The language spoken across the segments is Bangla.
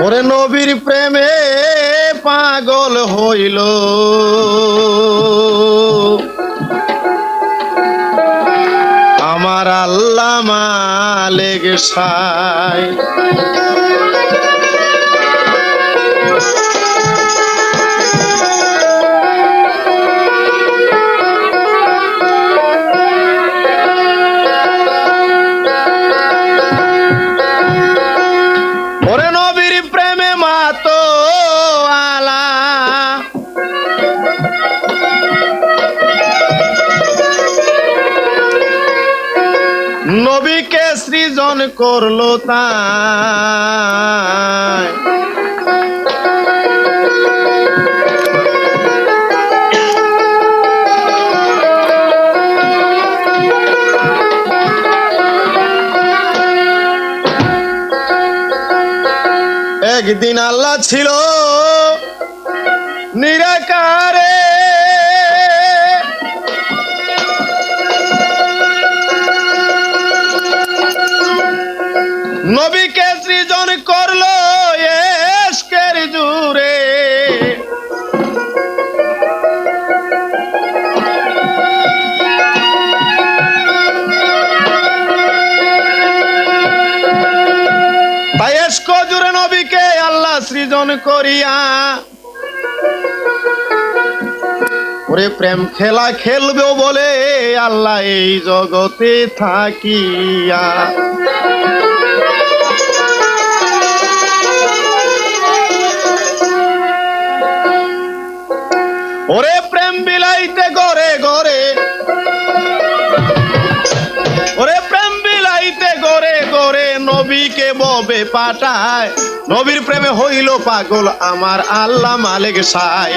ওরে নবীর প্রেমে পাগল হইল আমার আল্লাহ মালিক সাই। ওরে নবীর প্রেমে মাতো আলা নবীকে সৃজন করলো তাই একদিন আল্লাহ ছিল নিরাকারে নবীকে সৃজন করলো এশকের জুরে তাই এশক জুরে নবীকে আল্লাহ সৃজন করিয়া ওরে প্রেম খেলা খেলবে বলে আল্লাহ এই জগতে থাকিয়া ওরে প্রেম বিলাইতে গরে গরে ওরে প্রেম বিলাইতে গরে গরে নবীকে ববে পাঠায় নবীর প্রেমে হইল পাগল আমার আল্লাহ মালিক সাই।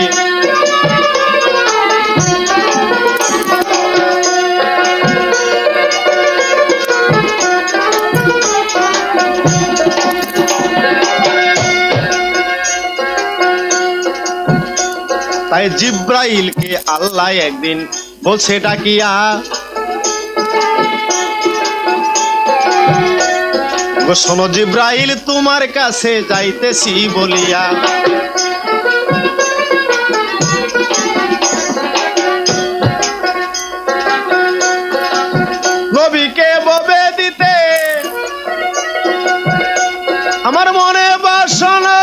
তাই জিব্রাইলকে আল্লাহ একদিন বলছে ডাকিয়া শোনো জিব্রাইল তোমার কাছে যাইতেছি বলিয়া নবীকে ববে দিতে আমার মনে বাসনা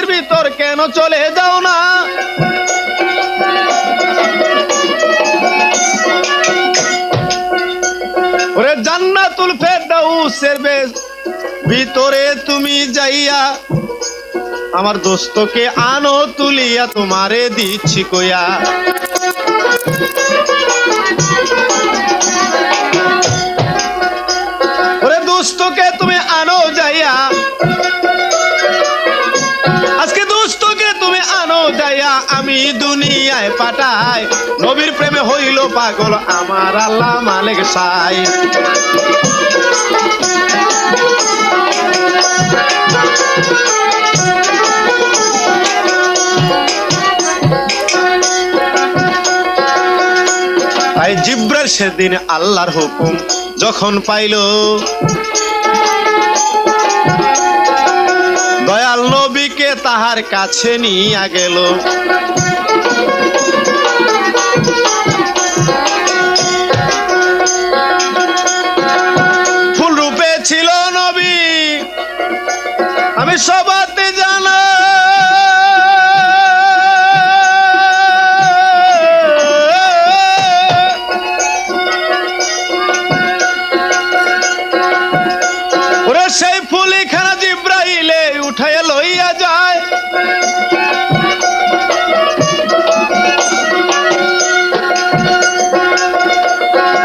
ভিতর কেন চলে যাও না ওরে জান্নাতুল ফেরদাউসের ভিতরে তুমি যাইয়া আমার দোস্তকে আনো তুলিয়া তোমারে দিচ্ছি কইয়া ওরে দোস্তকে তুমি আনো যাইয়া আমি দুনিয়ায় পাঠাই নবীর প্রেমে হইল পাগল আমার আল্লাহ মালিক সাই। তাই জিব্রাইল সেদিন আল্লাহর হুকুম যখন পাইল দয়াল নবীকে তাহার কাছে নিয়ে গেল ফুল রূপে ছিল নবী আমি সবাতে জানা ওরে সেই ফুলি খানা জিব্রাইলে উঠাইয়া লইয়া যায়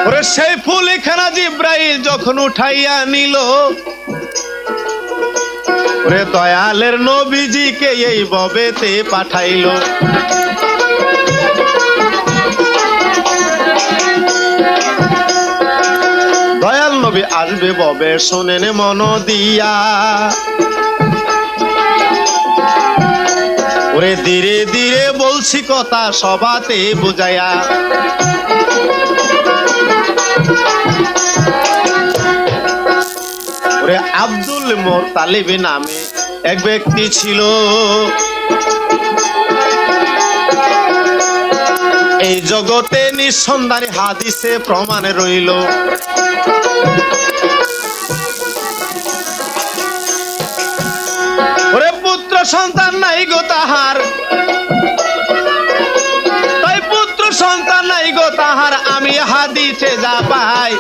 ওরে সেই ফুলি খানা জিব্রাইল যখন উঠাইয়া নিল ওরে দয়ালের নবীজিকে এই ববেতে পাঠাইল দয়াল নবী আসবে ববে শোনেন মন দিয়া। ওরে ধীরে ধীরে বলছি কথা সবাতে বুঝাইয়া। ওরে আব্দুল মুত্তালিব নামে এক ব্যক্তি ছিল, এই জগতে নিঃসন্ধানী হাদিসে প্রমাণ রইল। ওরে পুত্র সন্তান নাই গো তাহার, তাই পুত্র সন্তান নাই গো তাহার, আমি হাদিসে যা পাই।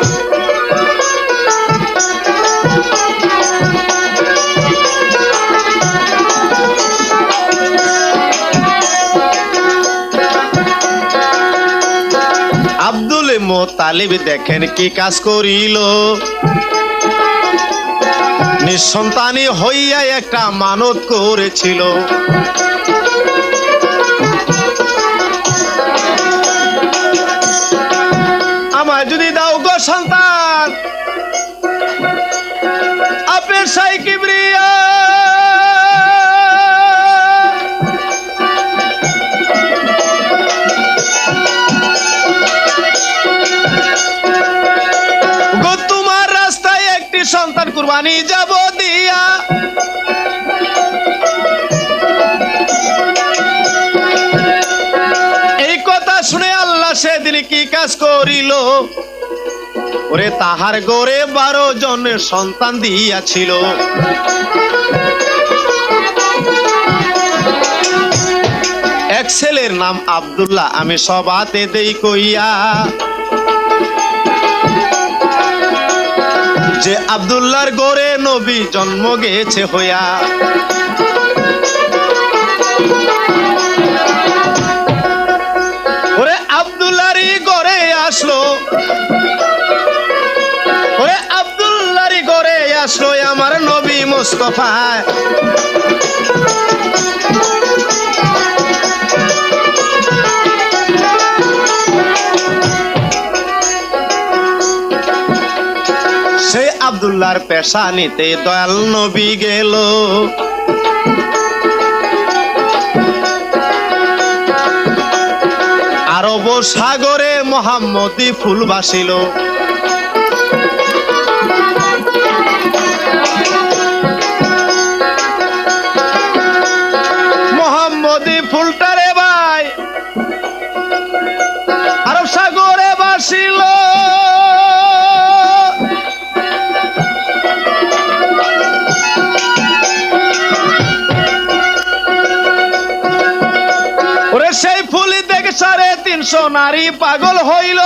আব্দুল মুত্তালিব দেখেন কি কাজ করিল, নিঃসন্তানী হইয়া একটা মানত করেছিল। আমার যদি দাও গো সন্তান, আপনার সাই কিবরিয়া সন্তান কুরবানি যাব দিয়া। এই কথা শুনে আল্লাহ সেদিন কি কাজ করিল, ওরে তাহার গড়ে 12 জনের সন্তান দিয়াছিল। এক ছেলের নাম আব্দুল্লাহ, আমি সবাতে দেই কইয়া। যে আব্দুল্লাহর গড়ে নবী জন্ম গেছে হইয়া। ওরে আব্দুল্লাহরই গড়ে আসলো, ওরে আব্দুল্লাহরই গড়ে আসলো আমার নবী মুস্তাফা। সেই আব্দুল্লাহর পেশানিতে দয়াল নবী গেল। আরব সাগরে মুহাম্মদী ফুল ভাসিল। মুহাম্মদী ফুলটারে ভাই আরব সাগরে ভাসিল। সেই ফুলি দেখে 350 নারী পাগল হইল।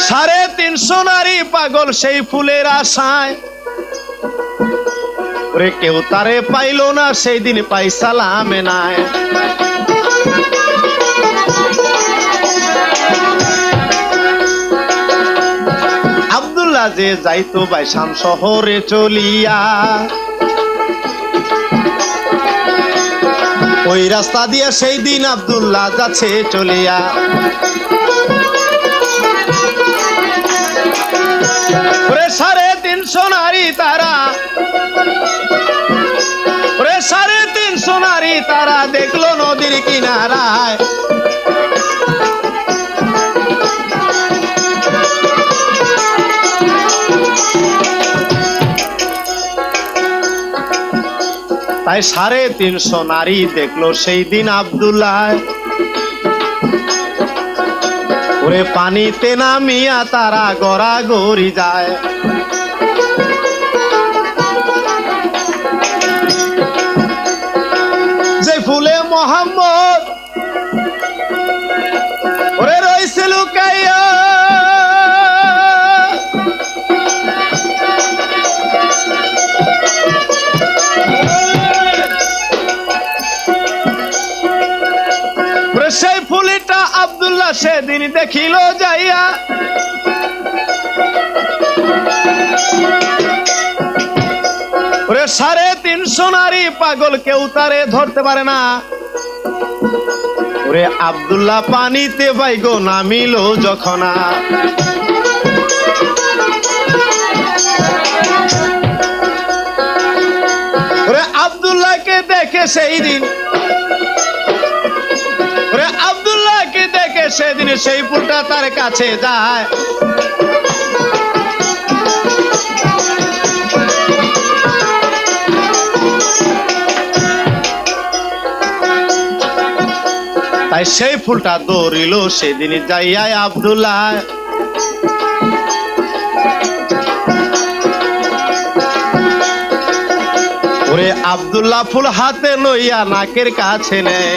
সাড়ে 350 নারী পাগল সেই ফুলের আশায়। ওরে কেউ তারে পাইল না, সেই দিন পাই সালামে নাই। আব্দুল্লাহ যে যাইতো বাইশাম শহরে চলিয়া, ওই রাস্তা দিয়ে সেই দিন আব্দুল্লাহ যাচ্ছে চলিয়া। ওরে 350 নারী তারা, ওরে 350 নারী তারা দেখলো নদীর কিনারায়। তাই 350 নারী দেখলো সেই দিন আব্দুল্লাহ। ওরে পানিতে নামিয়া তারা গড়াগড়ি যায়। যে ফুলে মোহাম্মদ ওরে রইছে লুকাইয়া, সেই ফুলিটা আব্দুল্লাহ সেদিন দেখিল যাইয়া। ওরে 350 নারী পাগল, কেউ তারে ধরতে পারে না। ওরে আব্দুল্লাহ পানিতে বাইগো নামিল যখন ওরে আব্দুল্লাহকে দেখে সেই দিন ওরে আব্দুল্লাহকে দেখে সেদিন সেই ফুলটা তার কাছে যায় তাই সেই ফুলটা দৌড়িল সেদিন যাইয়া আব্দুল্লাহ ওরে আব্দুল্লাহ ফুল হাতে লইয়া নাকের কাছে নেয়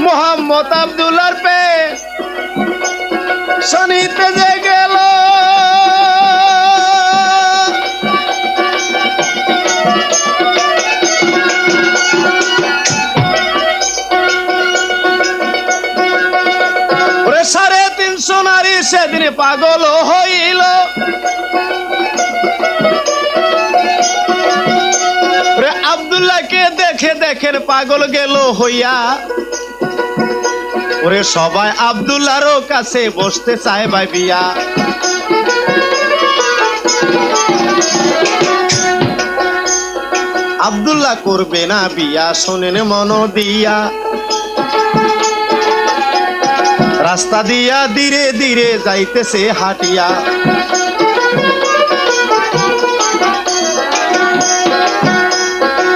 মোহাম্মদ আব্দুল্লাহর পে শনিতে যে গেল ওরে 350 নারী সেদিন পাগল হইল ওরে আব্দুল্লাহকে দেখে দেখেন পাগল গেল হইয়া ওরে সবাই আব্দুল্লাহর কাছে বসতে চায় ভাবিয়া আব্দুল্লাহ করবে না বিয়া শোনেন মন দিয়া রাস্তা দিয়া ধীরে ধীরে যাইতেছে হাটিয়া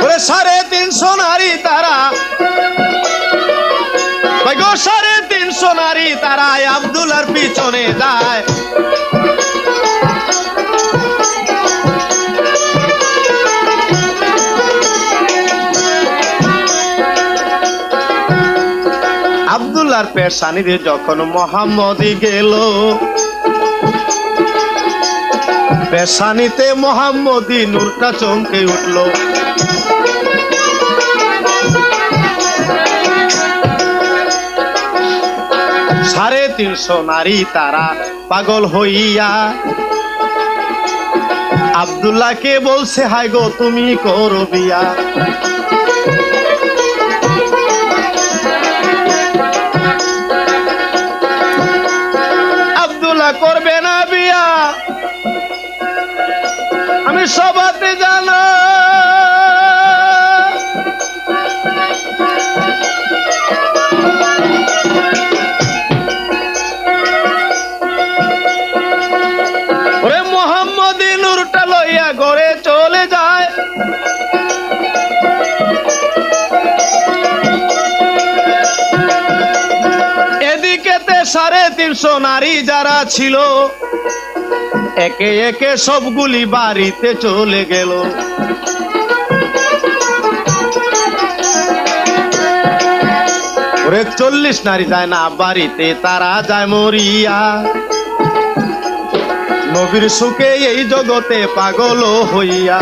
ওরে 350 নারী তারা 350 নারী তারা আব্দুল্লাহর পিছনে যায় আব্দুল্লাহর পেশানিতে যখন মোহাম্মদই গেল পেশানিতে মোহাম্মদী নূরটা চমকে উঠল সাড়ে 350 নারী তারা পাগল হইয়া আব্দুল্লাহকে বলছে হাই গো তুমি করো বিয়া আব্দুল্লাহ করবে না বিয়া আমি সবাতে জানো ওরে মোহাম্মদী নূরটা লইয়া ঘরে চলে যায় এদিকেতে 350 নারী যারা ছিল একে একে সবগুলি বাড়িতে চলে গেল ওরে 40 নারী যায় না বাড়িতে তারা যায় মরিয়া নবীর সুখে এই জগতে পাগল হইয়া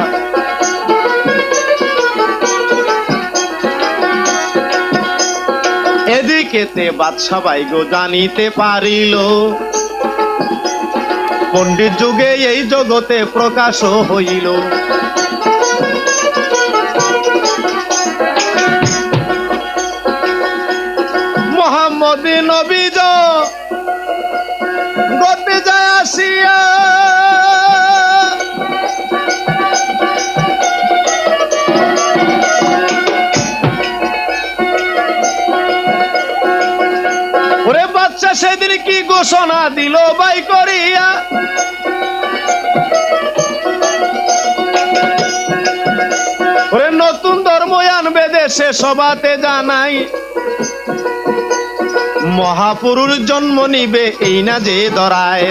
এদিকেতে বাদশা বাইগো জানিতে পারিল পণ্ডিত যুগে এই জগতে প্রকাশ হইল মোহাম্মদী নবী গতে যায় আসিয়া ওরে বাচ্চা সেদিন কি ঘোষণা দিল বাই করিয়া ওরে নতুন ধর্ম আনবে দেশে সবাতে জানাই মহাপুরুষ জন্ম নিবে এই না যে ধরায়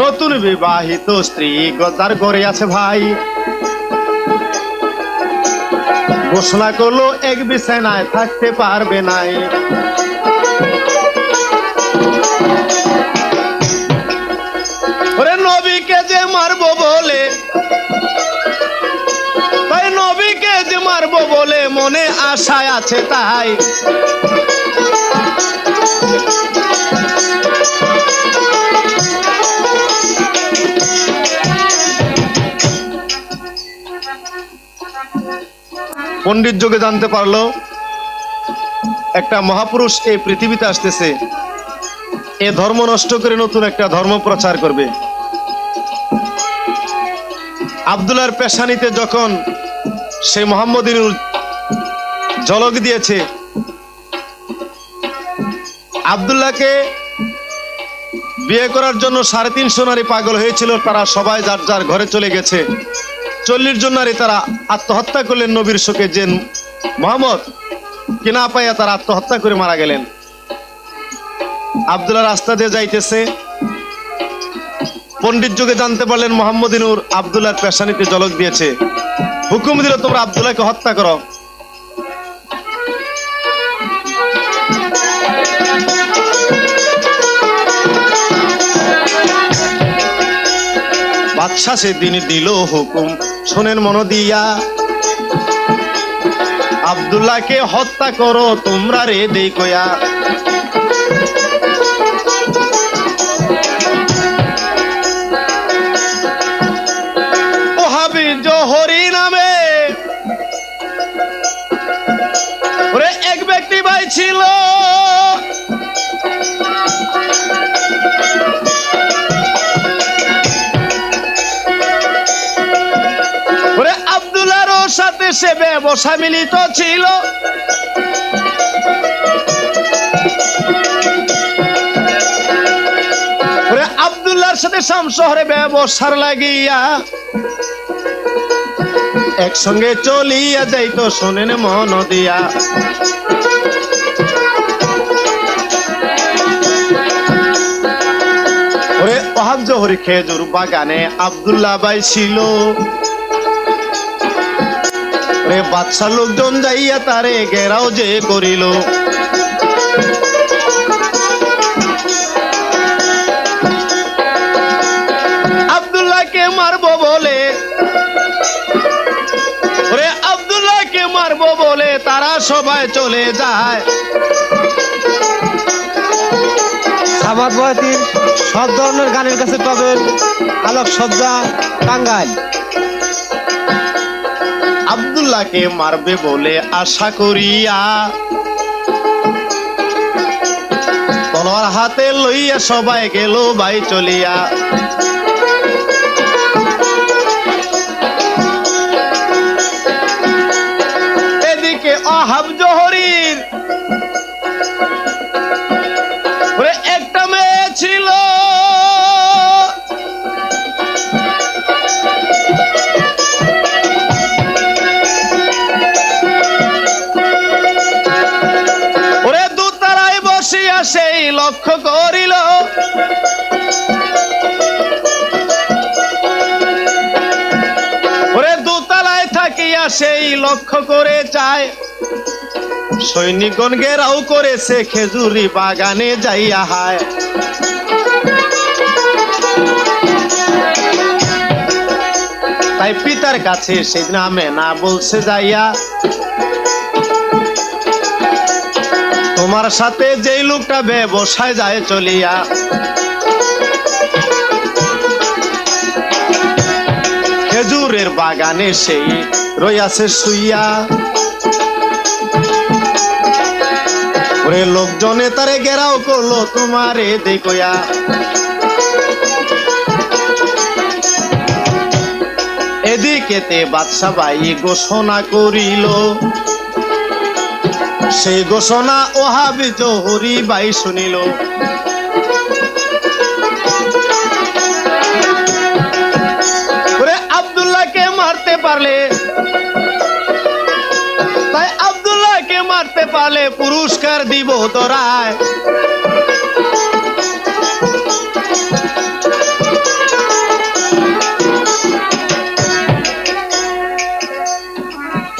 নতুন বিবাহিত স্ত্রী গদ্দার করে আছে ভাই ঘোষণা করলো এক বিছানায় থাকতে পারবে নাই ওরে নবীকে যে মারবো বলে তাই নবীকে যে মারবো বলে মনে আশায় আছে তাই পণ্ডিত যোগে জানতে পারলো একটা মহাপুরুষ এই পৃথিবীতে আসতেছে, এ ধর্ম নষ্ট করে নতুন একটা ধর্ম প্রচার করবে। আব্দুল্লাহর পেশানিতে যখন সেই মোহাম্মদিনুর ঝলক দিয়েছে, আব্দুল্লাহকে বিয়ে করার জন্য 350 নারী পাগল হয়েছিল, তারা সবাই যার যার ঘরে চলে গেছে। 40 জন নারী তারা আত্মহত্যা করলেন নবীর শোকে, যে মোহাম্মদ কি না পাইয়া তারা আত্মহত্যা করে মারা গেলেন। আব্দুল্লাহ রাস্তা দিয়ে যাইতেছে, পণ্ডিত যুগে জানতে পারলেন মোহাম্মদিনুর আব্দুল্লাহর পেশানিতে ঝলক দিয়েছে, হুকুম দিল তোমরা আব্দুল্লাহকে হত্যা করো। বাদশা সেদিন দিল হুকুম, শোনেন মন দিয়া, আব্দুল্লাহকে হত্যা করো তোমরা রে দেখয়া। ওহাবি জোহরি নামে ওরে এক ব্যক্তি ভাই ছিল, সাথে সে ব্যবসা মিলিত ছিল। আব্দুল্লাহর সাথে শাম শহরে ব্যবসার লাগিয়া একসঙ্গে চলিয়া যাইতো, শোনেন মন দিয়া। ওরে ওহাব জোহরি খেজুর বাগানে আব্দুল্লাহ ভাই ছিল, বাদশা লোকজন যাইয়া তারে ঘেরাও যে করিল। আব্দুল্লাহকে মারবো বলে ওরে আব্দুল্লাহকে মারবো বলে তারা সবাই চলে যায়। সাবাত বয়াতির সব ধরনের গানের কাছে পাবেন আলোক সজ্জা টাঙ্গাইল। আব্দুল্লাহকে মারবে বলে আশা করিয়া তলোয়ার হাতে লইয়া সবাই গেল ভাই চলিয়া। এদিকে ওহাব জোহরির একটা মেয়ে ছিল, সেই লক্ষ্য করিল ওরে দোতলায় থাকিয়া সেই লক্ষ্য করে চায়, সৈনিকগণ ঘেরাও করেছে খেজুরি বাগানে যাইয়া হায়। তাই পিতার কাছে সেদিন আমেনা বলছে যাইয়া, তোমার সাথে যেই লোকটা ব্যবসায় যায় চলিয়া, খেজুরের বাগানে সেই রইয়াছে শুইয়া। ওরে লোকজনে তারে ঘেরাও করলো তোমারে দেখয়া। এদিকেতে বাদশা ভাই ঘোষণা করিল, সেই ঘোষণা ওহাব জোহরি ভাই শুনিল। আব্দুল্লাহকে মারতে পারলে, তাই আব্দুল্লাহকে মারতে পারলে পুরস্কার দিব তোরায়।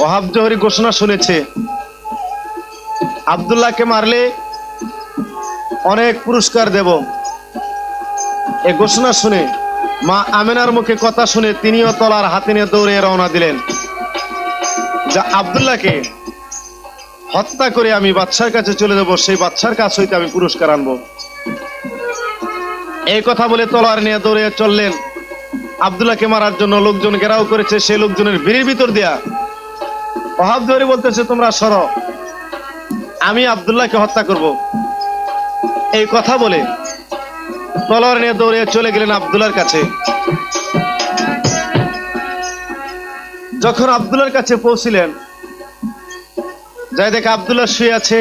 ওহাব জোহরি ঘোষণা শুনেছে, আব্দুল্লাহকে মারলে অনেক পুরস্কার দেব। এই ঘোষণা শুনে মা আমেনার মুখে কথা শুনে তিনিও তলার হাতে নিয়ে দৌড়ে রওনা দিলেন, যা আব্দুল্লাহকে হত্যা করে আমি বাদশার কাছে চলে যাব, সেই বাদশার কাছ হইতে আমি পুরস্কার আনবো। এই কথা বলে তলোয়ার নিয়ে দৌড়ে চললেন। আব্দুল্লাহকে মারার জন্য লোকজন ঘেরাও করেছে, সেই লোকজনের ভিড়ের ভিতর দিয়া ওহাব জোহরী বলতেছে, তোমরা সরো, আমি আব্দুল্লাহকে হত্যা করব। এই কথা বলে তলোয়ার নিয়ে দৌড়ে চলে গেলেন আব্দুল্লাহর কাছে। যখন আব্দুল্লাহর কাছে পৌঁছিলেন, যাই দেখে আব্দুল্লাহ শুয়ে আছে,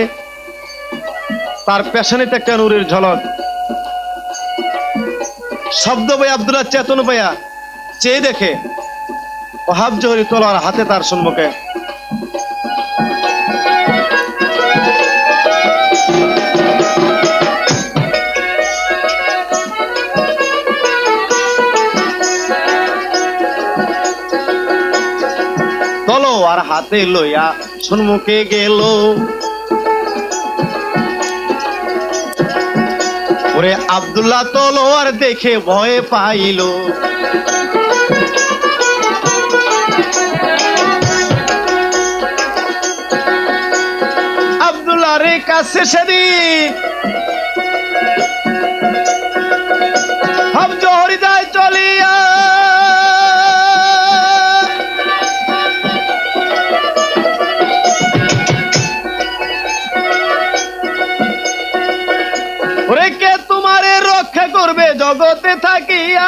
তার পেছনেতে একটা নূরের ঝলক। শব্দ পাই আব্দুল্লাহ চেতন পাইয়া চেয়ে দেখে ওহাব জোহরী তলোয়ার হাতে তার সম্মুখে। তলোয়ার হাতে লইয়া সম্মুখে গেল। ওরে আব্দুল্লাহ তলোয়ার দেখে ভয় পাইল। আব্দুল্লাহর কাছে সেদিন ওহাব জোহরী যায় চলিয়া। ওরে কে তোমারে রক্ষা করবে জগতে থাকিয়া?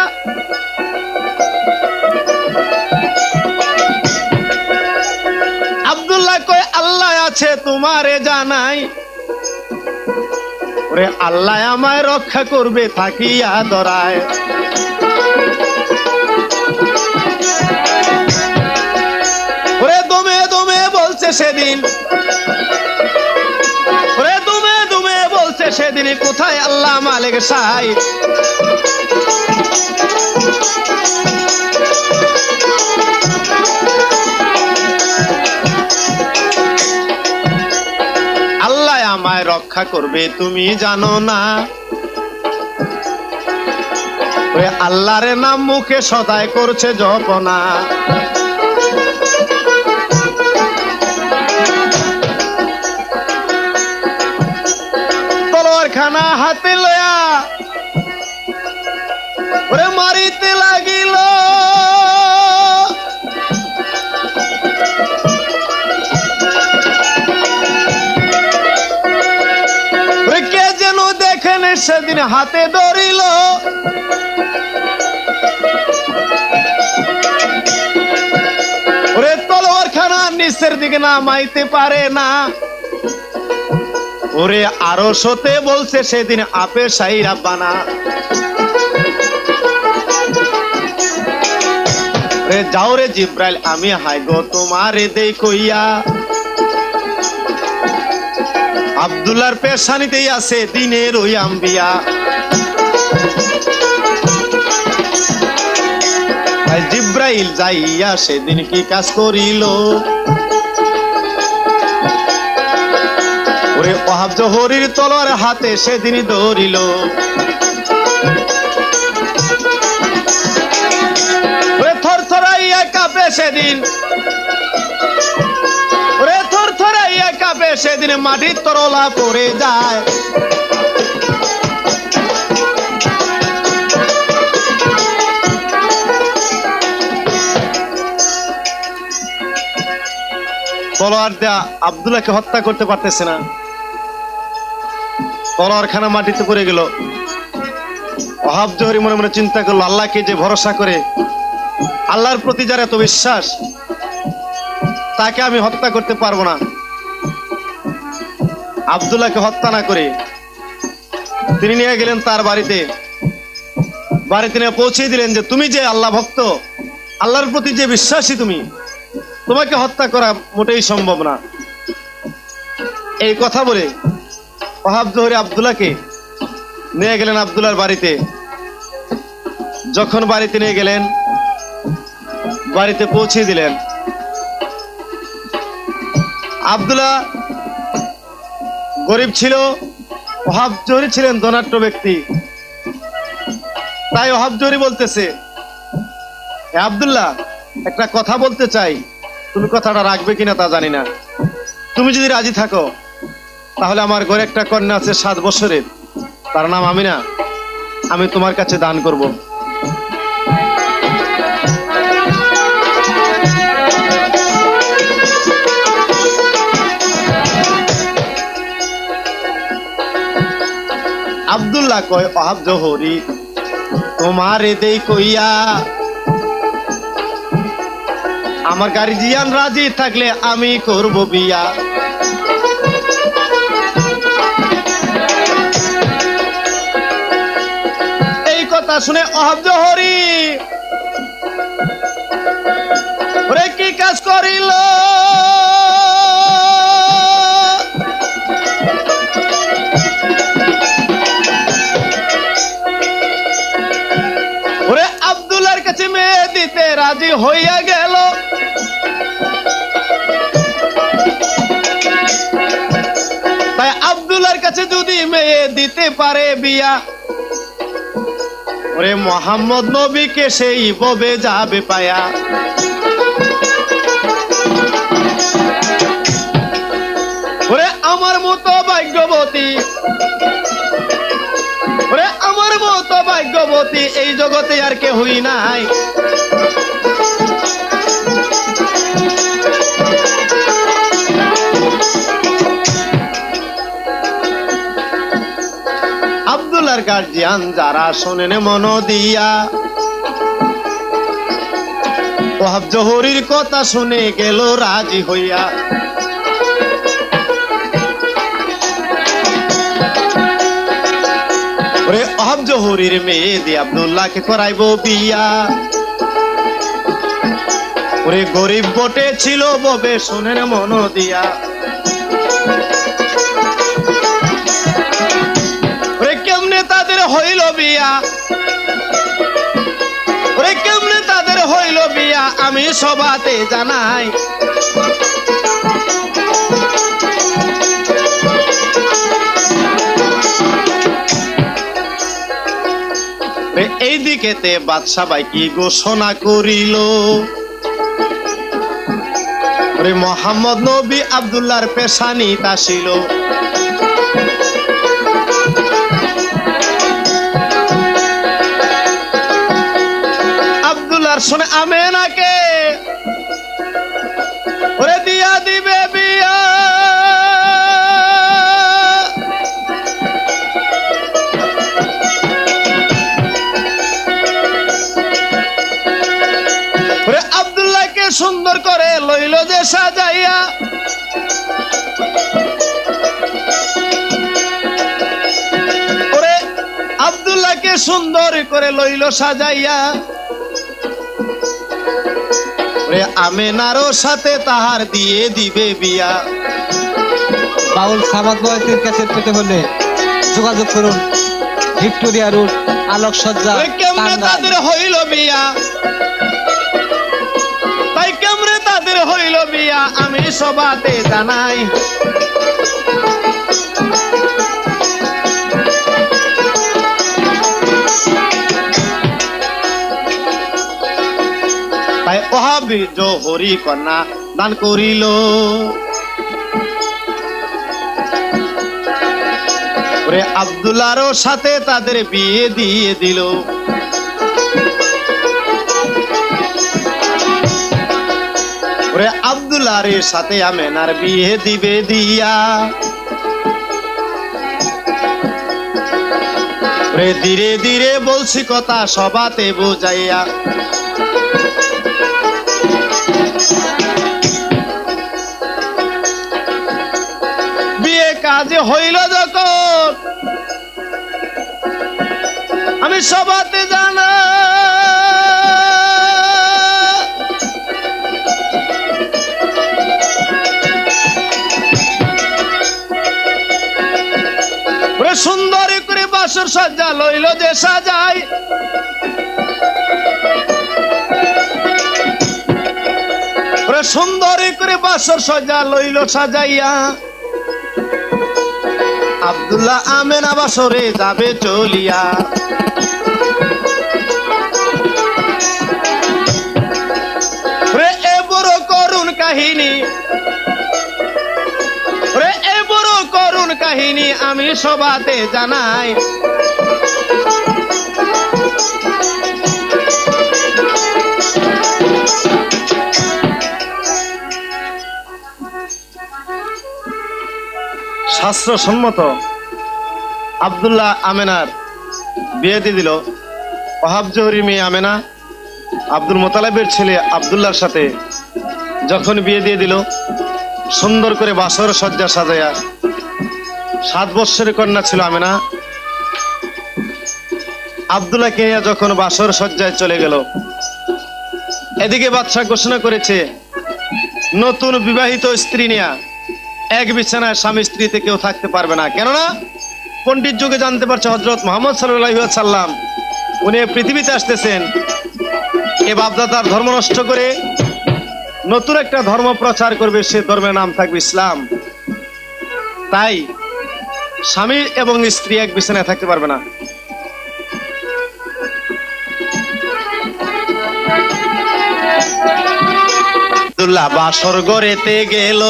আব্দুল্লাহ কয়, আল্লাহ আছে তোমারে জানাই। ওরে আল্লাহ আমায় রক্ষা করবে থাকিয়া ধরায়। ওরে দমে দমে বলছে সেদিন, ওরে দমে দমে বলছে সেদিন, কোথায় আল্লাহ মালিক সাই? আল্লাহ আমায় রক্ষা করবে তুমি জানো না? ওরে আল্লাহর নাম মুখে সদাই করছে জপনা। তলোয়ারখানা হাতে লয়া ওরে মারিতে লাগিল। কে যেন দেখেন সেদিন হাতে ধরিল। ওরে তলোয়ারখানা নিচের দিকে নামাইতে পারে না। ওরে আরশতে বলছে সেদিন আপে সাই রাব্বানা। রে যাও রে জিব্রাইল, আমি হাই গো তোমারে দেই কইয়া। আব্দুল্লাহর পেশানিতেই আছে দিনের ওই আম্বিয়া। জিব্রাইল যাইয়া সেদিন কি কাজ করিল? ওরে ওহাব জোহরীর তলোয়ার হাতে সেদিন ধরিল। ওরে থরথরাইয়া কাঁপে সেদিন, ওরে থরথরাইয়া কাঁপে সেদিন, মাটির তরলা পড়ে যায়। তলোয়ার দেয়া আব্দুল্লাহকে হত্যা করতে পারতেছে না। তলোয়ারখানা মাটিতে পড়ে গেল। ওহাব জোহরী মনে মনে চিন্তা করলো, আল্লাহকে যে ভরসা করে, আল্লাহর প্রতি যার এত বিশ্বাস, তাকে আমি হত্যা করতে পারবো না। আব্দুল্লাহকে হত্যা না করে তিনি নিয়ে গেলেন তার বাড়িতে। বাড়িতে নিয়ে পৌঁছে দিলেন যে তুমি যে আল্লাহ ভক্ত, আল্লাহর প্রতি যে বিশ্বাসী তুমি, তোমাকে হত্যা করা মোটেই সম্ভব না। এই কথা বলে ওহাব জোহরী আব্দুল্লাহকে নিয়ে গেলেন আব্দুল্লাহর বাড়িতে। যখন বাড়িতে নিয়ে গেলেন, বাড়িতে পৌঁছে দিলেন। আব্দুল্লাহ গরিব ছিল, ওহাব জোহরী ছিলেন ধনাঢ্য ব্যক্তি। তাই ওহাব জোহরী বলতেছে, হে আব্দুল্লাহ, একটা কথা বলতে চাই, তুমি কথাটা রাখবে কিনা তা জানি না। তুমি যদি রাজি থাকো তাহলে আমার ঘরে একটা কন্যা আছে 7 বছরের, তার নাম আমিনা, আমি তোমার কাছে দান করব। আব্দুল্লাহ কয় ওহাব জোহরি তোমারে দেই কইয়া, আমার গার্জিয়ান রাজি থাকলে আমি করব বিয়া। এই কথা শুনে ওহাব জোহরি ওরে কি কাজ করিল, ওরে আব্দুল্লাহর কাছে মেয়ে দিতে রাজি হইয়া গেল। তাই আব্দুল্লাহর কাছে যদি মেয়ে দিতে পারে বিয়া, ওরে মোহাম্মদ নবীকে সেই ববে যাবে পায়া। ওরে আমার মতো ভাগ্যবতী, ওরে আমার মতো ভাগ্যবতী এই জগতে আর কেহই নাই। আব্দুল্লাহর গার্জিয়ান যারা শোনেন মন দিয়া, ওহাব জোহরির কথা শুনে গেল রাজি হইয়া। ওরে ওহাব জোহরির মেয়ে দিয়ে আব্দুল্লাহকে করাইব বিয়া। ওরে গরিব বটে ছিল ববে শোনেন মন দিয়া, ওরে কেমনে তাদের হইল বিয়া, ওরে কেমনে তাদের হইল বিয়া আমি সবাতে জানাই। এই দিকেতে বাদশা ভাই কি ঘোষণা করিল, ওরে মোহাম্মদ নবী আব্দুল্লাহর পেশানি তাসিল। আব্দুল্লাহর শুনে আমেনাকে ওরে দিয়া দিবে বিয়া। ওরে আব্দুল্লাহকে সুন্দর করে লইল যে সাজাইয়া, ওরে আব্দুল্লাহকে সুন্দর করে লইল সাজাইয়া। ওরে আমেনারও সাথে তাহার দিয়ে দিবে বিয়া। বাউল সামাদ বয়াতির কাছে পেতে হলে যোগাযোগ করুন ভিক্টোরিয়া রোড, আলোকসজ্জা, ওরে কেমনে তাদের হইল বিয়া, তাই কেমনে তাদের হইল বিয়া আমি সবাতে জানাই। তাই ওহাব জোহরি কন্যা দান করিল। ওরে আব্দুল্লাহরও সাথে তাদের বিয়ে দিয়ে দিল। ওরে আব্দুল্লাহর সাথে আমেনার বিয়ে দিবে দিয়া। ওরে ধীরে ধীরে বলছি কথা সবাতে বুঝাইয়া। বিয়ে কাজে হইল যখন আমি সবাতে জানা। সুন্দর করে বাসর সজ্জা লইল যে সাজাই। সুন্দর করে বাসর সজ্জা লইল সাজাইয়া। আব্দুল্লাহ আমেনা বাসরে যাবে চলিয়া। এ বড় করুণ কাহিনী কাহিনী আমি সবাতে জানাই। শাস্ত্রসম্মত আব্দুল্লাহ আমেনার বিয়ে দিয়ে দিল। ওহাব জহুরির মেয়ে আমেনা আব্দুল মোতালেবের ছেলে আব্দুল্লাহর সাথে যখন বিয়ে দিয়ে দিল, সুন্দর করে বাসর সজ্জা সাজাইয়া, 7 বৎসরের কন্যা ছিল আমেনা। আব্দুল্লাহকে নিয়ে যখন বাসর সজ্জায় চলে গেল, এদিকে বাদশাহ ঘোষণা করেছে নতুন বিবাহিত স্ত্রী নিয়ে এক বিছানায় স্বামী স্ত্রীতে কেউ থাকতে পারবে না। কেননা পণ্ডিত যুগে জানতে পারছে হযরত মুহাম্মদ সাল্লাল্লাহু আলাইহি ওয়াসাল্লাম উনি পৃথিবীতে আসতেছেন এ বাপদাদার ধর্ম নষ্ট করে নতুন একটা ধর্ম প্রচার করবে, সে ধর্মের নাম থাকবে ইসলাম। তাই স্বামী এবং স্ত্রী এক বিছানায় থাকতে পারবে না। আব্দুল্লাহ বাসর গড়েতে গেল,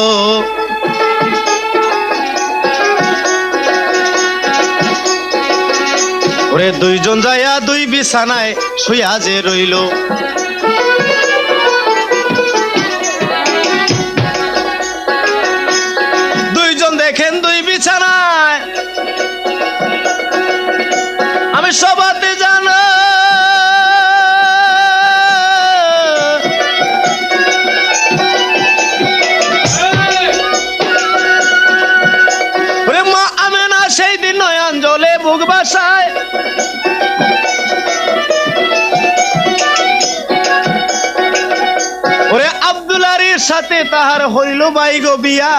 ওরে দুইজন যাইয়া দুই বিছানায় শুইয়া যে রইল। দুইজন দেখেন দুই বিছানায়, আমি সবাতে জানা মা আমেনা সেই দিন নয়ন জলে বুক বাসায়। ওরে আব্দুল্লাহর সাথে তাহার হইল বাইগো বিয়া,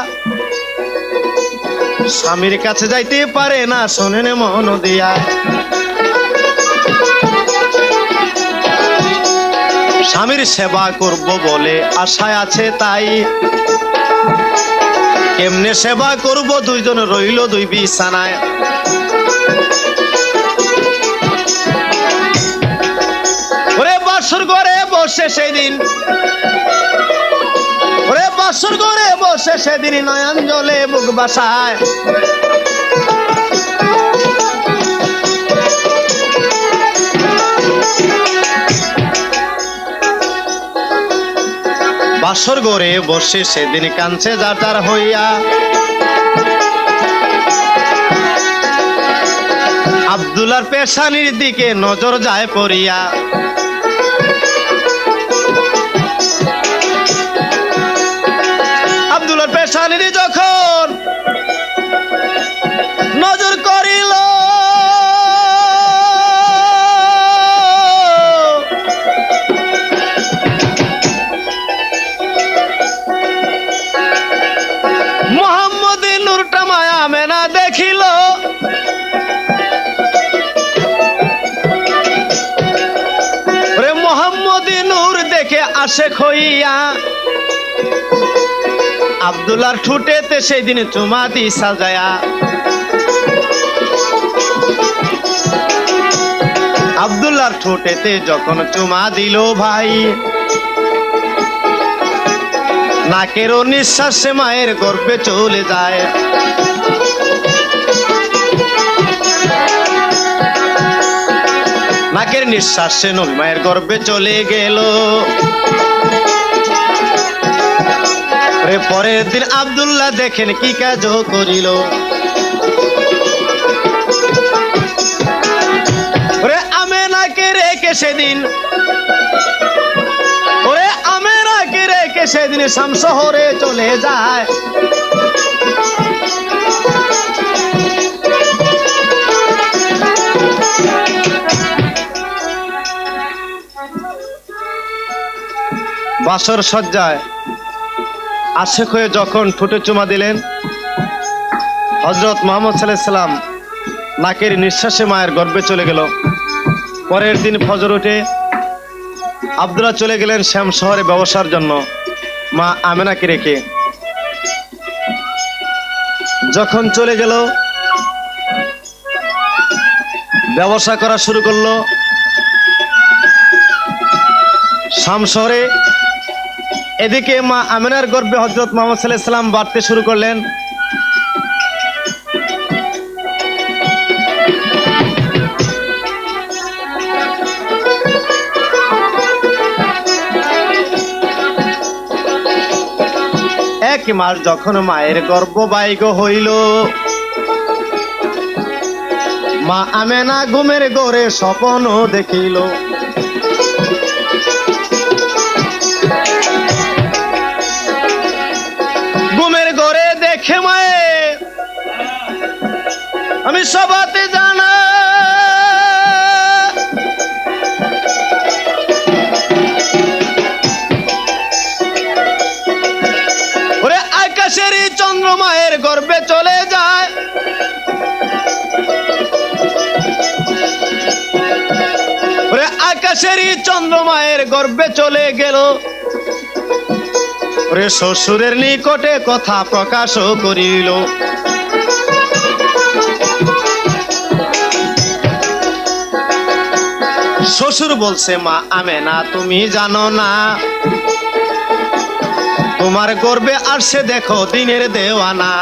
স্বামীর কাছে যাইতে পারে না শোনেন মন দিয়া। স্বামীর সেবা করব বলে আশায় আছে তাই, কেমনে সেবা করব দুইজন রইল দুই বিছানায়। ওরে বাসর ঘরে বসে সেদিন, ওরে বাসর ঘরে বসে সেদিন নয়ন জলে বুক বাসায়। বাসর ঘরে বসে সেদিন কাঁদছে যার যার হইয়া। আব্দুল্লাহর পেশানির দিকে নজর যায় পড়িয়া। আব্দুল্লাহর পেশানির যখন নজর করিল, মুহাম্মদী নূরটা মায়া আমেনা দেখিল। রে মুহাম্মদী নূর দেখে আশেক হইয়া আব্দুল্লাহর ঠোঁটেতে সেই দিন চুমা দি সাজায়া। আব্দুল্লাহর ঠোঁটেতে যখন চুমা দিল ভাই, নাকেরও নিঃশ্বাসে মায়ের গর্ভে চলে যায়। নাকের নিঃশ্বাসে নবী মায়ের গর্ভে চলে গেল। পরের দিন আব্দুল্লাহ দেখেন কি কাজ করিল। ওরে আমেনাকে রেখে সেদিন, ওরে আমেনাকে রেখে সেদিন শাম শহরে চলে যায়। বাসর সজ্জায় আশেক হয়ে যখন ঠোঁটে চুমা দিলেন, হযরত মুহাম্মদ সাল্লাল্লাহু আলাইহি সাল্লাম নাকের নিঃশ্বাসে মায়ের গর্ভে চলে গেল। পরের দিন ফজর উঠে আব্দুল্লাহ চলে গেলেন শ্যাম শহরে ব্যবসার জন্য মা আমেনাকে রেখে। যখন চলে গেল, ব্যবসা করা শুরু করলো শাম শহরে। এদিকে মা আমেনার গর্ভে হযরত মুহাম্মদ সাল্লাল্লাহু আলাইহি সাল্লাম বাড়তে শুরু করলেন। মাস যখন মায়ের গর্ভবাহিক হইল, মা আমেনা ঘুমের ঘরে স্বপ্ন দেখিল। ঘুমের ঘরে দেখে মায়ে, আমি সবাতে জানা ওরে আকাশেরই চন্দ্রমায়ের গর্ভে চলে যায়। ওরে আকাশেরই চন্দ্রমায়ের গর্ভে চলে গেল। ওরে শ্বশুরের নিকটে কথা প্রকাশ করিল। শ্বশুর বলছে, মা আমেনা তুমি জানো না, তোমার গর্ভে আসছে দেখো দিনের দেওয়ানা।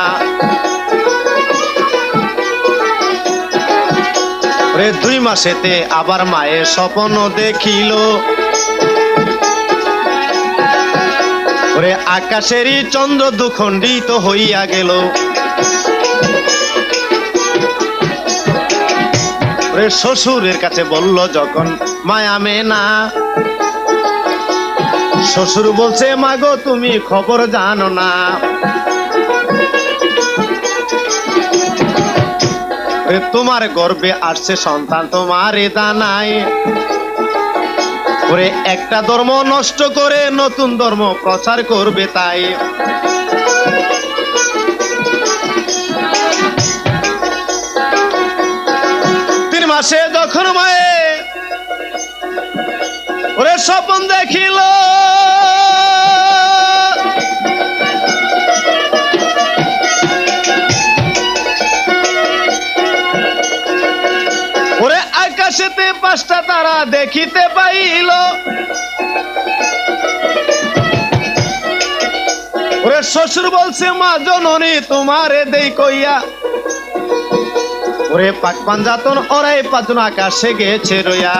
ওরে 2 মাসেতে আবার মায়ের স্বপ্ন দেখিল। ওরে আকাশেরই চন্দ্র দুখণ্ডিত হইয়া গেল। ওরে শ্বশুরের কাছে বলল যখন মায়া আমেনা, শ্বশুর বলছে, মাগো তুমি খবর জানো না, তোমার গর্ভে আসছে সন্তান তোমারে জানাই। ওরে একটা ধর্ম নষ্ট করে নতুন ধর্ম প্রচার করবে তাই। 3 মাসে যখন মায়ে ওরে স্বপ্ন দেখিল, ওরে আকাশেতে 5টা তারা দেখিতে পাইল। ওরে শ্বশুর বলছে, মা জননী তোমারে দেই কইয়া, ওরে পাক পাঞ্জাতন ওরাই 5 জন আকাশে গেছে রইয়া।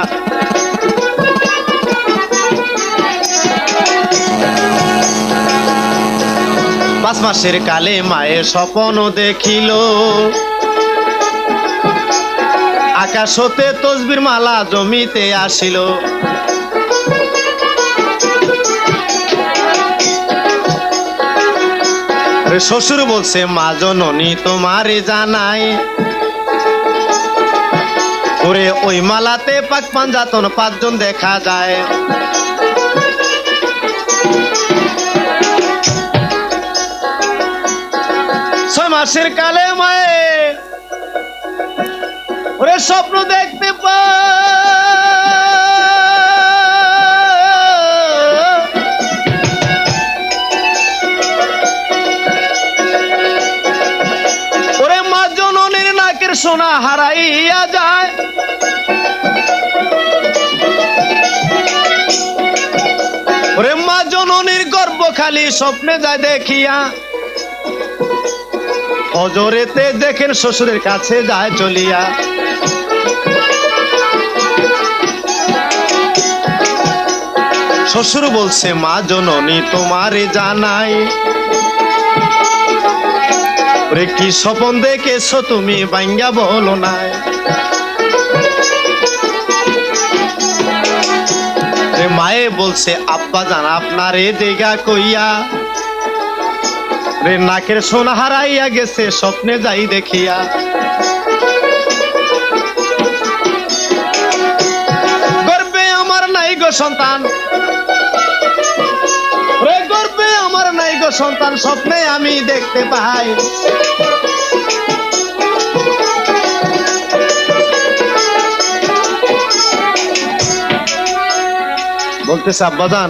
পাঁচ মাসের কালে মায়ের স্বপ্ন দেখিল, আকাশ হতে তসবির মালা জমিতে আসিল। শ্বশুর বলছে, মা জননী তোমারে জানাই, ওরে ওই মালাতে পাক পাঞ্জাতন 5 জন দেখা যায়। ছয় মাসের কালে মায়ে ওরে স্বপ্ন দেখতে ওরে মা জননীর নাকের সোনা হারাইয়া যায়। ওরে মা জননীর গর্ভ খালি স্বপ্নে যায় দেখিয়া। ফজরেতে দেখেন শ্বশুরের কাছে যায় চলিয়া। শ্বশুর বলছে, মা জননী তোমারে জানাই, ওরে কি স্বপ্ন দেখেছো তুমি ভাঙ্গা বলো নাই। মায়ে বলছে, আব্বা জান আপনারে দেখা কইয়া, রে নাকের সোনা হারাইয়া গেছে স্বপ্নে যাই দেখিয়া। গর্বে আমার নাই গো সন্তান, রে গর্বে আমার নাই গো সন্তান, স্বপ্নে আমি দেখতে পাই। বলতেছে, আব্বাজান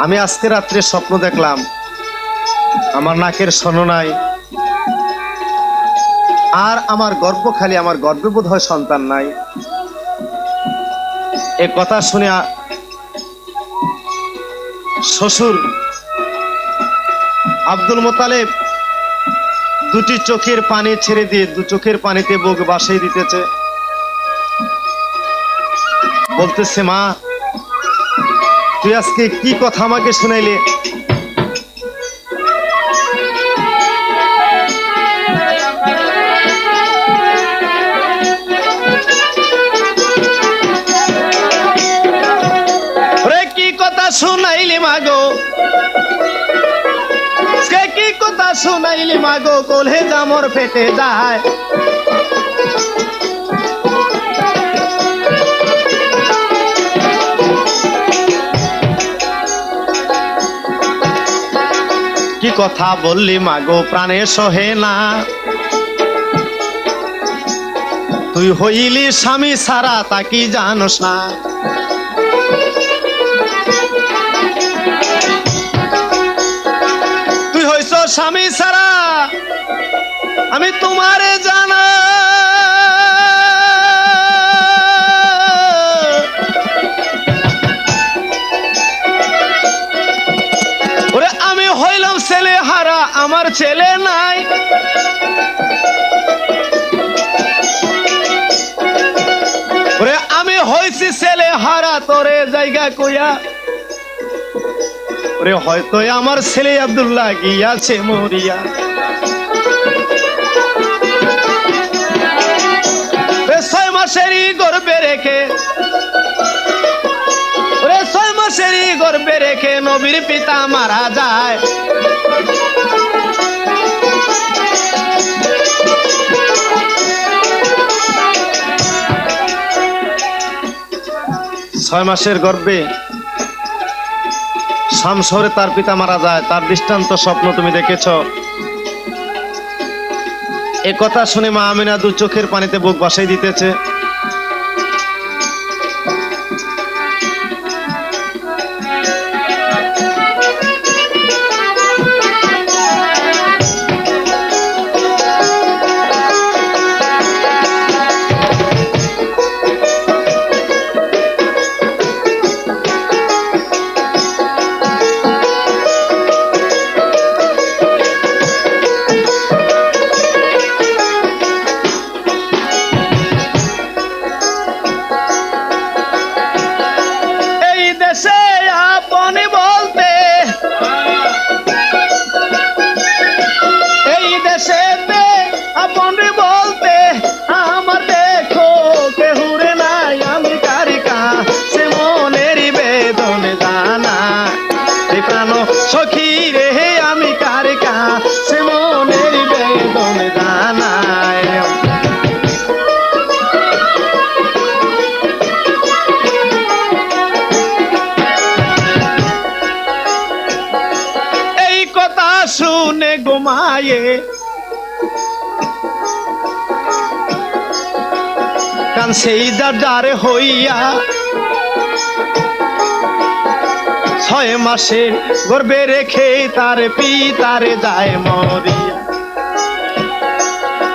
আমি আজকে রাত্রে স্বপ্ন দেখলাম আমার নাকের সোনা নাই, আর আমার গর্ভ খালি, আমার গর্ভে বোধ হয় সন্তান নাই। এ কথা শুনে শ্বশুর আব্দুল মোতালেব 2টি চোখের পানি ছেড়ে দিয়ে 2 চোখের পানিতে বুক ভাসিয়ে দিতেছে। বলতেছে, মা তুই আজকে কি কথা আমাকে শুনাইলে? শুনাইলি মাগো কোলে জামর ফেটে যায়। কি কথা বললি মাগো প্রাণে সহে না, তুই হইলি স্বামী সারা তা কি জানোস না। তুই হইছ স্বামী সারা আমি তোমারে জানা, ওরে আমি হইলাম ছেলে হারা আমার ছেলে নাই। ওরে আমি হইছি ছেলে হারা তোরে জায়গা কইয়া, ওরে হয়তো আমার ছেলে আব্দুল্লাহ গিয়াছে মরিয়া। ছয় মাসেরই গর্বে রেখে, ওরে 6 মাসেরই গর্বে রেখে নবীর পিতা মারা যায়। ছয় মাসের গর্ভে শামসরে তার পিতা মারা যায়। তার দৃষ্টান্ত স্বপ্ন তুমি দেখেছ। এ কথা শুনে মা আমিনা দু চোখের পানিতে বুক ভাসাই দিতেছে। সখী রে আমি কার কাছে মনের বেদন জানাই। এই কথা শুনে ঘুমায়ে কানছেই যার হইয়া, 6 মাসের গর্ভে রেখে তার পিতারে যায় মরিয়া।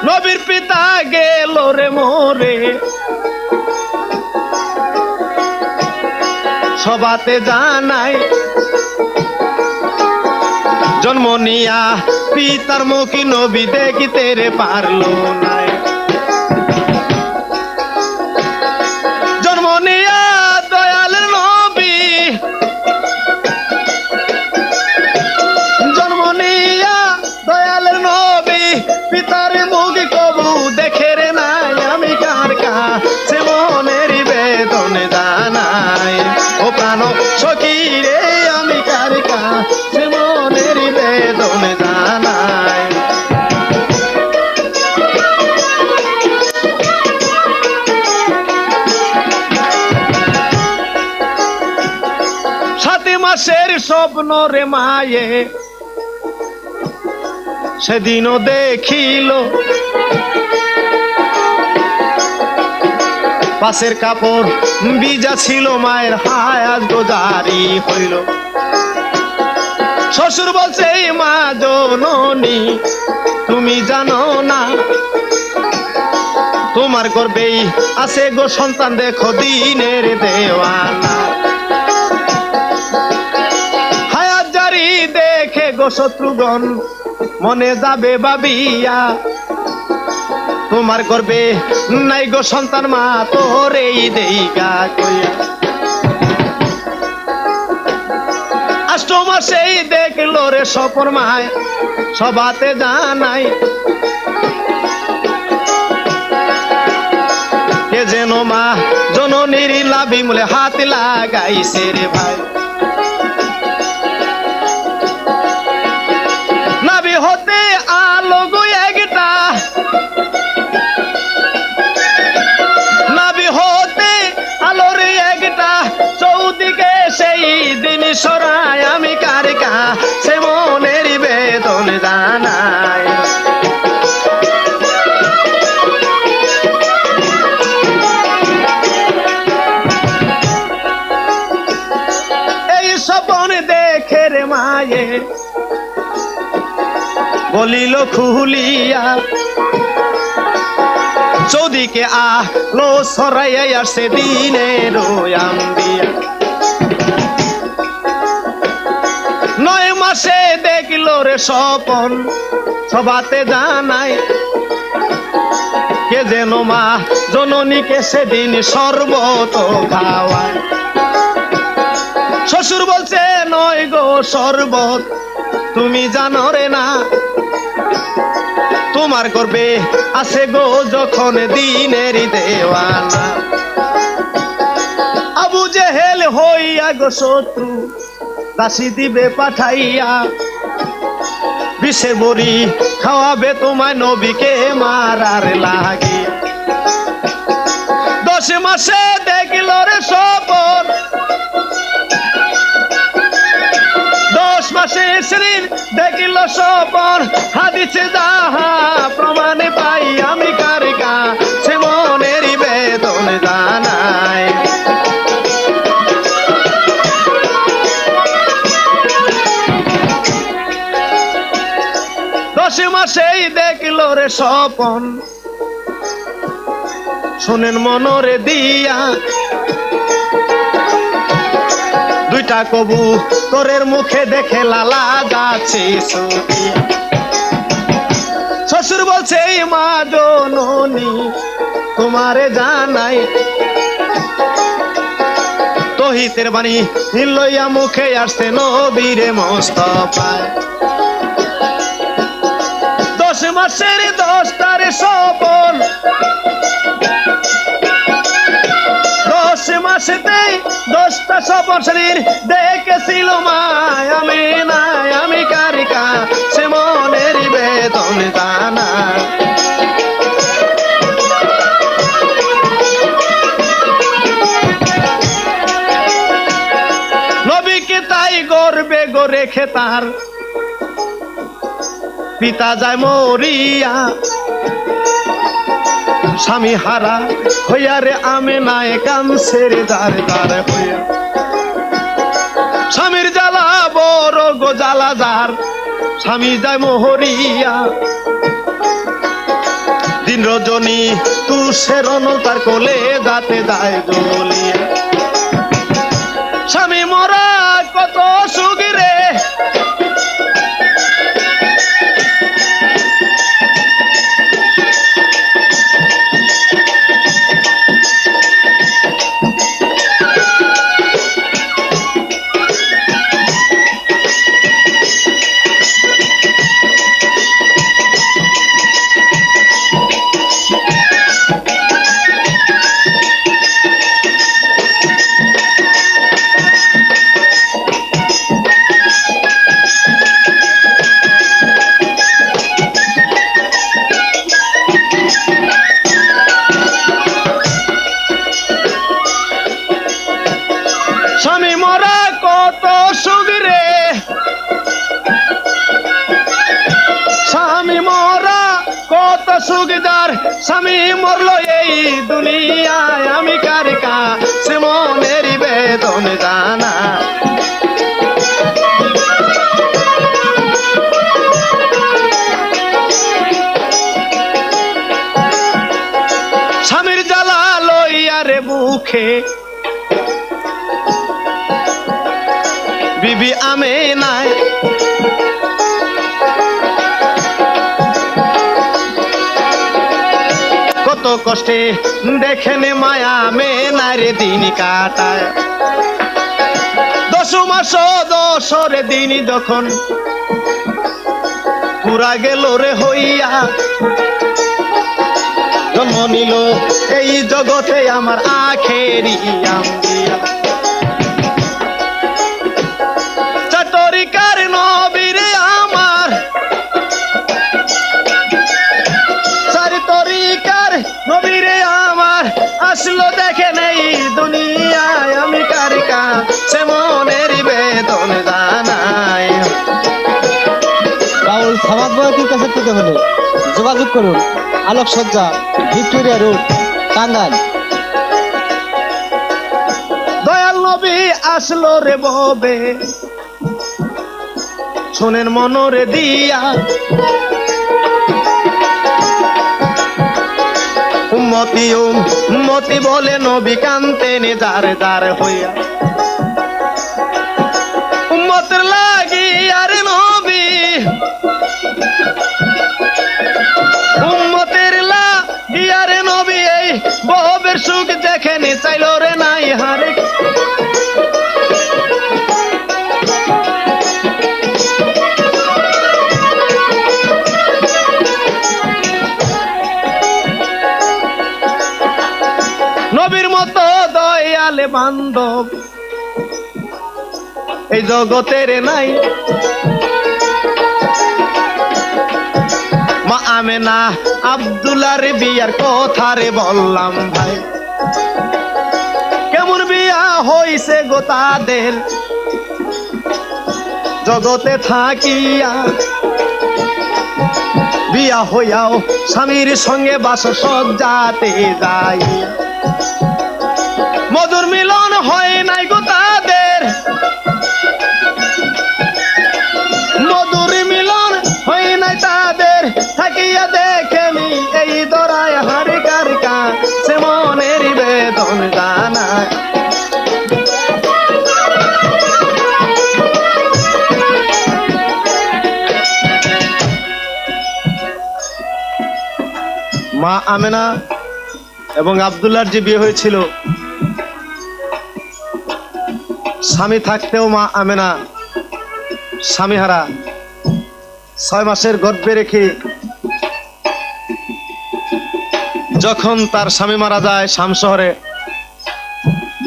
নবীর পিতা গেল রে মরে, সবাতে জানাই জন্ম নিয়া পিতার মুখী নবী দেখিতে রে পারলো নাই। জন্ম নিয়া দয়াল নবী, জন্ম নিয়া দয়াল নবী পিতার মুখী কবু দেখে রে নাই। আমি কার কাছে মনের বেদন জানাই। ও প্রাণ সখী রে আমি কার কাছে মনের বেদন জানাই। মাসের স্বপ্ন রে মায়ে সেদিনও দেখিল, পাশের কাপড় ভিজা ছিল মায়ের, হায়াত গোজারি হইল। শ্বশুর বলছে মা জননী তুমি জানো না তোমার গর্ভেই আছে গো সন্তান, দেখো দিনের দেওয়ানা। হায়াত জারি দেখে গো শত্রুগণ মনে যাবে ভাবিয়া, তোমার গর্ভে নাই গো সন্তান মা তোরেই দেইগা কইয়া। 8 মাসেই দেখলো রে সপর মায়, সবাতে জানাই কে যেন মা জননীর লাভি মূলে হাত লাগাইছে রে ভাই। নাভি হতে বলিল খুলিয়া, চৌদিকে আলো ছড়াইয়া আসছে দিনের আম্বিয়া। 9 মাসে দেখল রে স্বপন, সবাতে জানাই কে যেন মা জননীকে সেদিন শরবত খাওয়ায়। শ্বশুর বলছে নয় গো শরবত তুমি জানো রে না, তোমার গর্বে আছে গো যখন দিনের দেওয়ানা। আবু জেহেল হইয়া গো শত্রু, দাসী দিবে পাঠাইয়া, বিষের বড়ি খাওয়াবে তোমায় নবীকে মারার লাগে। 10 মাসে দেখল রে স্বপন, 10 মাসে শরীর দেখিল স্বপন, হাদিসে যাহা প্রমাণে পাই আমি কার কাছে মনের বেদন জানাই। 10 মাসেই দেখল রে স্বপন, শোনেন মনরে দিয়া, 2টা কবুতরের মুখে দেখে লালা যাচ্ছে ছুটিয়া। শ্বশুর বলছে এই মা জননী তোমারে জানাই, তহিতের বাণী লইয়া মুখে আসছে নবীরে মোস্তফায়। 10 মাসের 10টার স্বপন, 10 মাসেতেই 10টা স্বপন শরীর দেখেছিল মায় আমি নাই আমি কারিকা সে মনের বেদন জানা। নবীকে তাই গর্বে গো রেখে তার পিতা যায় মরিয়া, স্বামী হারা হইয়া রে আমেনায় কামসের দার দার হইয়া। স্বামীর জ্বালা বড় গো জ্বালা যার, স্বামী যায় মহরিয়া, দিন রজনী তুষের তার কোলে যাতে যায় জ্বলিয়া। স্বামী মরা কত সুখ রে, স্বামী মরা কত সুখ রে, স্বামী মরা কত সুখদার, স্বামী মরলো এই দুনিয়ায় আমি কার কাছে মনের বেদন জানা। স্বামীর জ্বালা লইয়া রে বুকে বিবি আমেনায়, কত কষ্টে দেখেন মায়া আমেনার দিন কাটায়। 10 মাস 10 দিন যখন পুরা গেল রে হইয়া, জন্ম নিল এই জগতে আমার আখেরি আম্বিয়া। চাতরিকার নবীরে আমার, চারিতরিকার নবীরে আমার, আসলো দেখে নেই দুনিয়ায় আমি কার কাছে মনের বেদন জানাই। বাউল সামাদ বয়াতির কাছে পেতে হলে যোগাযোগ করুন আলোকসজ্জা, ভিক্টোরিয়া রোড, টাঙ্গাইল। দয়াল নবী আসলো রে ববে, শোনেন মনরে দিয়া, উম্মতি উম্মতি বলে নবী কান্তেন যার যার হইয়া, উম্মতের লাগি আর নবী, উম্মতের লাগি আর নবী এই ববের সুখ যেখানে চাইল রে নাই হারে। নবীর মতো দয়ালে বান্ধব এই জগতের নাই, মা আমেনা আব্দুল্লাহর বিয়ার কথা রে বললাম ভাই, কেমন বিয়া হইছে গো তাদের জগতে থাকিয়া, বিয়া হইয়াও স্বামীর সঙ্গে বাস সজ্জাতে যাইয়া, মধুর মিলন হয় নাই গো তাদের, মধুর মিলন হয় নাই তাদের, থাকিয়া দেখেনি এই দরায় হারি কারিকা সে মনের বেদন জানা। মা আমেনা এবং আব্দুল্লাহর যে বিয়ে হয়েছিল, স্বামী থাকতেও মা আমেনা স্বামীহারা 6 মাসের গর্ভে রেখে যখন তার স্বামী মারা যায় শাম শহরে,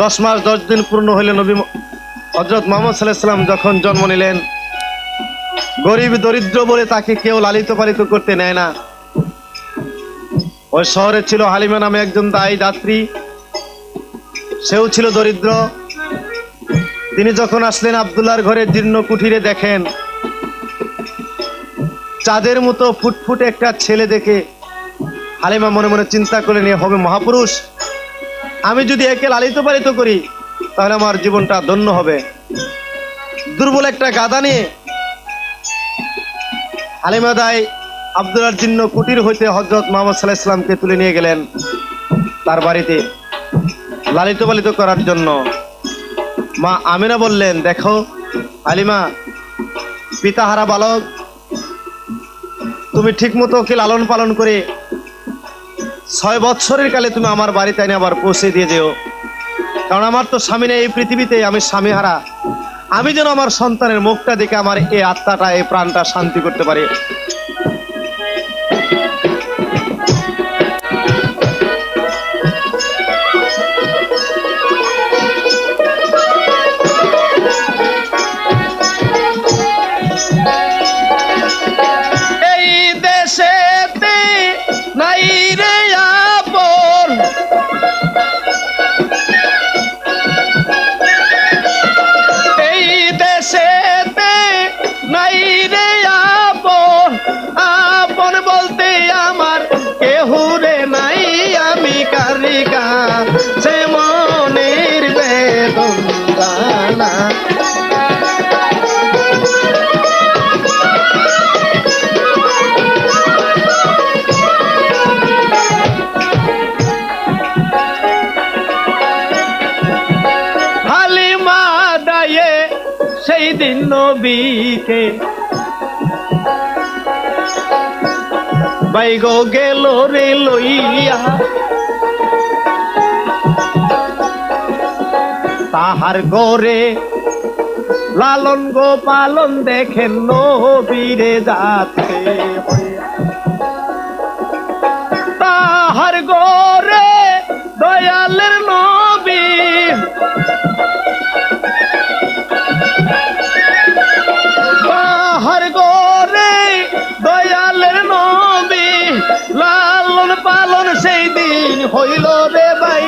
10 মাস 10 দিন পূর্ণ হইলে নবী হযরত মুহাম্মদ সাল্লাল্লাহু আলাইহি সাল্লাম যখন জন্ম নিলেন, গরিব দরিদ্র বলে তাকে কেউ লালিত পালিত করতে নেয় না। ওই শহরে ছিল হালিমা নামে একজন দায়ী দাত্রী, সেও ছিল দরিদ্র। তিনি যখন আসলেন আব্দুল্লাহর ঘরে জীর্ণ কুঠিরে দেখেন চাঁদের মতো ফুটফুটে একটা ছেলে দেখে হালিমা মনে মনে চিন্তা করলেন এ হবে মহাপুরুষ, আমি যদি একে লালিত পালিত করি তাহলে আমার জীবনটা ধন্য হবে। দুর্বল একটা গাদা নিয়ে হালিমা দাই আব্দুল্লাহর জীর্ণ কুটির হইতে হযরত মুহাম্মদ সাল্লাল্লাহু আলাইহি সাল্লামকে তুলে নিয়ে গেলেন তার বাড়িতে লালিত পালিত করার জন্য। মা আমিনা বললেন, দেখো হালিমা, পিতাহারা বালক, তুমি ঠিক মতো ওকে লালন পালন করে 6 বৎসরের কালে তুমি আমার বাড়িতে এনে আবার পৌঁছে দিয়ে যেও, কারণ আমার তো স্বামী নেই এই পৃথিবীতে, আমি স্বামীহারা। আমি যেন আমার সন্তানের মুখটা দেখে আমার এই আত্মাটা এই প্রাণটা শান্তি করতে পারি। সে মনের বেদন জানা। হালিমা দায়ে সেই দিন নবীকে বাইগো গেল রে লইয়া, তাহার গোরে লালন গো পালন দেখেন নবীরে যাচ্ছে, তাহার গোরে দয়ালের নবী, তাহার গোরে দয়ালের নবী লালন পালন সেই দিন হইল রে ভাই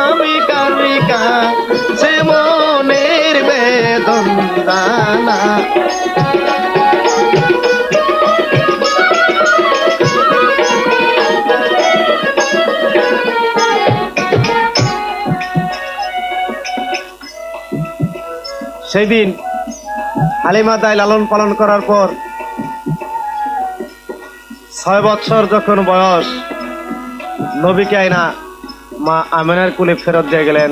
আমি কারিকা সে মনের বেদন জানা। সেদিন হালিমা দাই লালন পালন করার পর 6 বছর যখন বয়স, নবীকে আইনা মা আমেনার কুলে ফেরত দিয়ে গেলেন।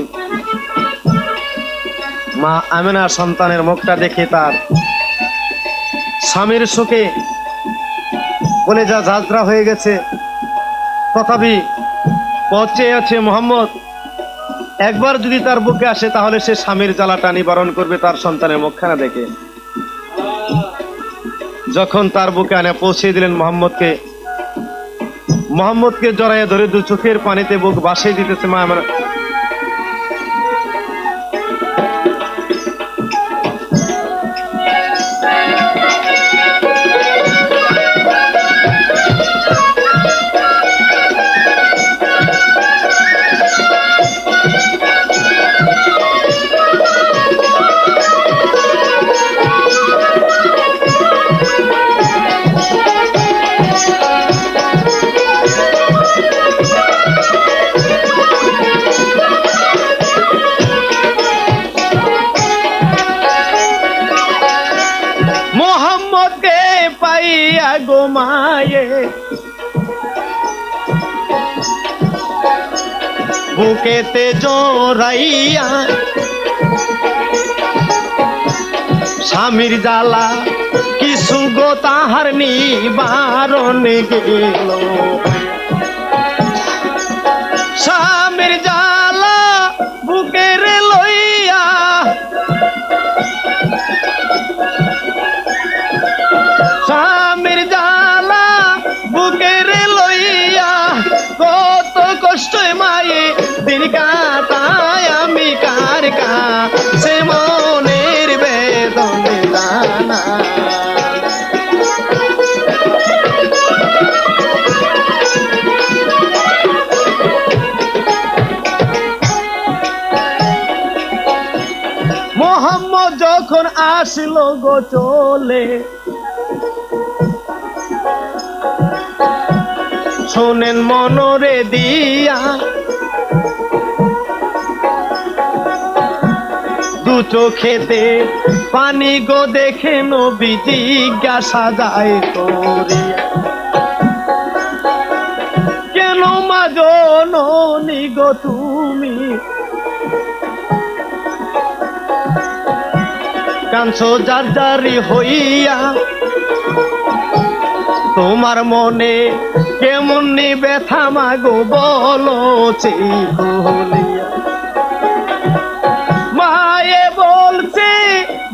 মা আমেনা সন্তানের মুখটা দেখে তার স্বামীর সুখে কলেজা ঝাঁঝরা হয়ে গেছে। তথাপি পচে আছে মোহাম্মদ একবার যদি তার বুকে আসে তাহলে সে স্বামীর জ্বালাটা নিবারণ করবে তার সন্তানের মুখখানা দেখে। যখন তার বুকে আনে পৌঁছে দিলেন মোহাম্মদকে জড়াইয়ে ধরে 2 চোখের পানিতে বুক ভাসিয়ে দিতেছে মা আমার। মোহাম্মদকে পাইয়া গো মায়ে বুকেতে জড়াইয়া স্বামীর জ্বালা কিছু গো তাহার নিবারণ গেল। স্বামীর জ্বালা বুকের লইয়া স্বামীর জ্বালা বুকের লইয়া কত কষ্ট মায়ে দিন কাটায় আমি কার কাছে মনের বেদনে জানা। মোহাম্মদ যখন আসলো গো চলে, শোনেন মনরে দিয়া 2 চোখেতে পানি গো দেখে নবী জিজ্ঞাসা যায় করিয়া, কেন মা জননী গো তুমি কাঁদছো জারজারি হইয়া, তোমার মনে কেমন ব্যথা মাগো বলো চিকুলিয়া। মায়ে বলছে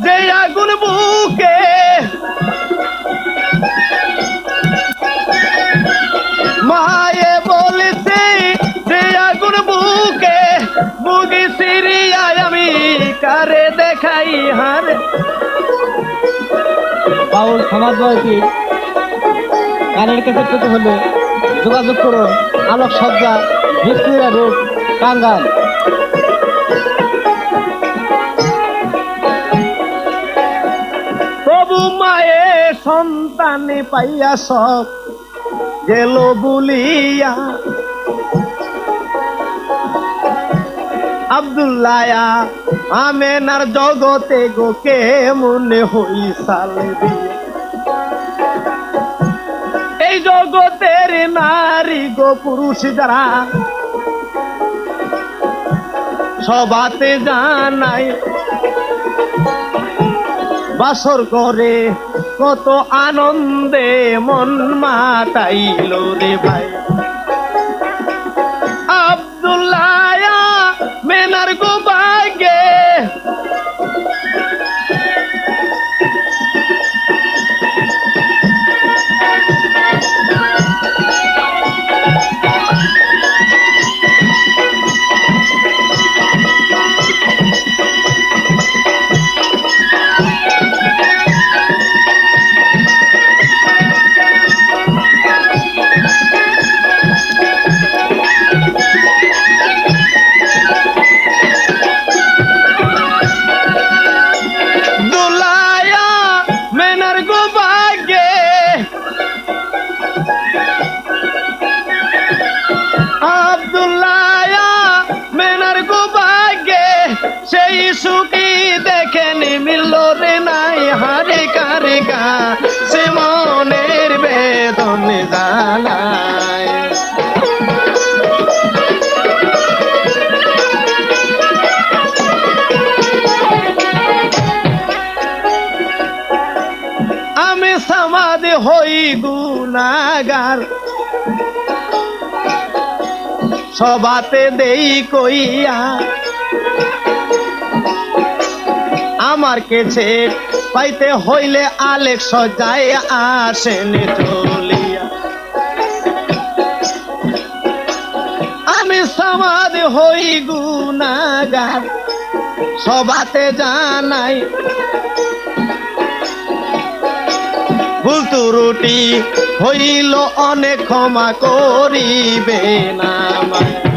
যে আগুন বুকে মায়ে বলছে যে আগুন বুকে বুকে সিরিয়ায় আমি কারে দেখাই হার। বাউল সমাজবাদী গানের কাছে পেতে হলে যোগাযোগ করুন আলোক সজ্জা, ভিক্টোরিয়া রোড, টাঙ্গাইল। প্রভু মায়ে সন্তানে পাইয়া সব গেল বলিয়া, আব্দুল্লাহ আমেনার জগতে গো কে মনে হই সালে দিয়া। এই জগতের নারী গো পুরুষ যারা সবাতে জানাই বাসর করে কত আনন্দে মন মাতাইল রে ভাই। আব্দুল্লাহ মেনার গো বাগে সুখী দেখেনি মিলল রে নাই। কাছে মনের বেদন জানায়। আমি সমাধি হই গুনাগার, সবাতে দেই কইয়া আমার কেছে পাইতে হইলে আলেক সজায় আসেন চলিয়া। আমি সমাধি হই গুনাগার, সবাতে জানাই ভুল ত্রুটি হইল অনেক ক্ষমা করিবে না আমায়।